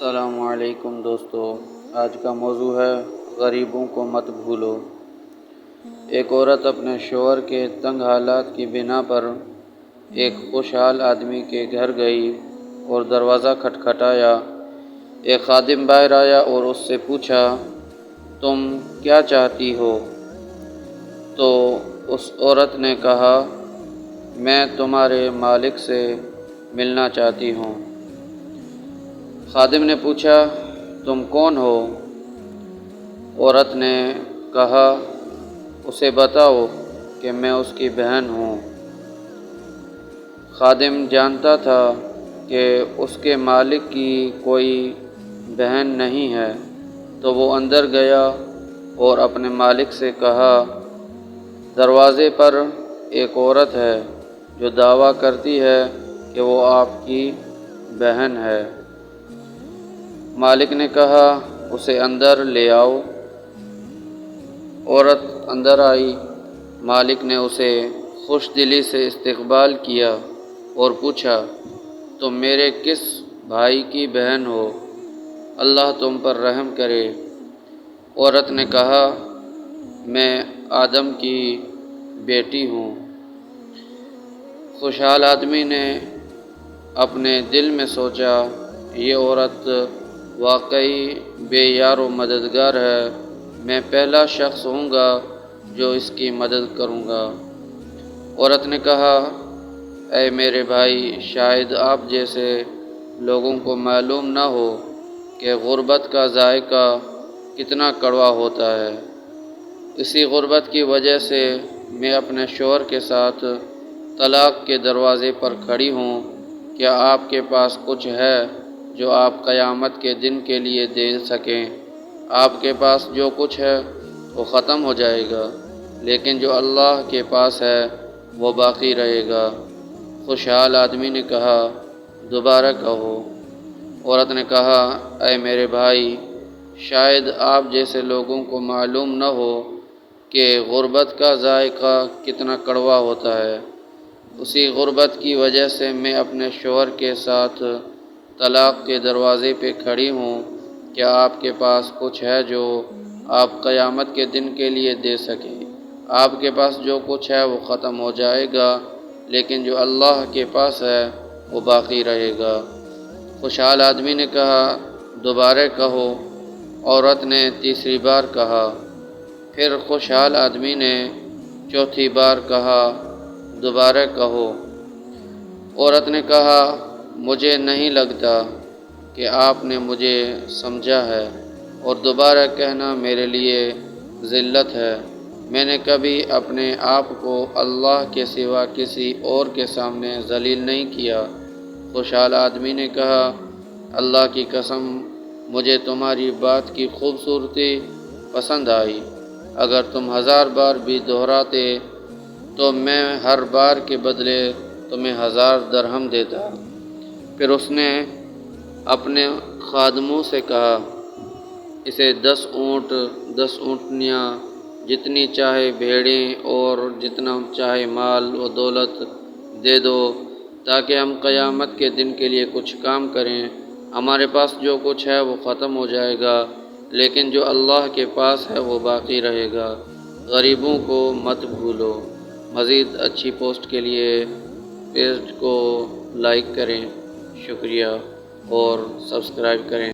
السلام علیکم دوستو، آج کا موضوع ہے غریبوں کو مت بھولو۔ ایک عورت اپنے شوہر کے تنگ حالات کی بنا پر ایک خوشحال آدمی کے گھر گئی اور دروازہ کھٹکھٹایا۔ ایک خادم باہر آیا اور اس سے پوچھا، تم کیا چاہتی ہو؟ تو اس عورت نے کہا، میں تمہارے مالک سے ملنا چاہتی ہوں۔ خادم نے پوچھا، تم کون ہو؟ عورت نے کہا، اسے بتاؤ کہ میں اس کی بہن ہوں۔ خادم جانتا تھا کہ اس کے مالک کی کوئی بہن نہیں ہے، تو وہ اندر گیا اور اپنے مالک سے کہا، دروازے پر ایک عورت ہے جو دعویٰ کرتی ہے کہ وہ آپ کی بہن ہے۔ مالک نے کہا، اسے اندر لے آؤ۔ عورت اندر آئی۔ مالک نے اسے خوش دلی سے استقبال کیا اور پوچھا، تم میرے کس بھائی کی بہن ہو؟ اللہ تم پر رحم کرے۔ عورت نے کہا، میں آدم کی بیٹی ہوں۔ خوشحال آدمی نے اپنے دل میں سوچا، یہ عورت واقعی بے یار و مددگار ہے، میں پہلا شخص ہوں گا جو اس کی مدد کروں گا۔ عورت نے کہا، اے میرے بھائی، شاید آپ جیسے لوگوں کو معلوم نہ ہو کہ غربت کا ذائقہ کتنا کڑوا ہوتا ہے۔ اسی غربت کی وجہ سے میں اپنے شوہر کے ساتھ طلاق کے دروازے پر کھڑی ہوں۔ کیا آپ کے پاس کچھ ہے جو آپ قیامت کے دن کے لیے دے سکیں؟ آپ کے پاس جو کچھ ہے وہ ختم ہو جائے گا، لیکن جو اللہ کے پاس ہے وہ باقی رہے گا۔ خوشحال آدمی نے کہا، دوبارہ کہو۔ عورت نے کہا، اے میرے بھائی، شاید آپ جیسے لوگوں کو معلوم نہ ہو کہ غربت کا ذائقہ کتنا کڑوا ہوتا ہے۔ اسی غربت کی وجہ سے میں اپنے شوہر کے ساتھ طلاق کے دروازے پہ کھڑی ہوں۔ کیا آپ کے پاس کچھ ہے جو آپ قیامت کے دن کے لیے دے سکیں؟ آپ کے پاس جو کچھ ہے وہ ختم ہو جائے گا، لیکن جو اللہ کے پاس ہے وہ باقی رہے گا۔ خوشحال آدمی نے کہا، دوبارہ کہو۔ عورت نے تیسری بار کہا۔ پھر خوشحال آدمی نے چوتھی بار کہا، دوبارہ کہو۔ عورت نے کہا، مجھے نہیں لگتا کہ آپ نے مجھے سمجھا ہے، اور دوبارہ کہنا میرے لیے ذلت ہے۔ میں نے کبھی اپنے آپ کو اللہ کے سوا کسی اور کے سامنے ذلیل نہیں کیا۔ خوشحال آدمی نے کہا، اللہ کی قسم، مجھے تمہاری بات کی خوبصورتی پسند آئی۔ اگر تم 1000 بار بھی دہراتے تو میں ہر بار کے بدلے تمہیں 1000 درہم دیتا۔ پھر اس نے اپنے خادموں سے کہا، اسے 10 اونٹ، 10 اونٹنیاں، جتنی چاہے بھیڑیں اور جتنا چاہے مال و دولت دے دو، تاکہ ہم قیامت کے دن کے لیے کچھ کام کریں۔ ہمارے پاس جو کچھ ہے وہ ختم ہو جائے گا، لیکن جو اللہ کے پاس ہے وہ باقی رہے گا۔ غریبوں کو مت بھولو۔ مزید اچھی پوسٹ کے لیے پیج کو لائک کریں، شکریہ، اور سبسکرائب کریں۔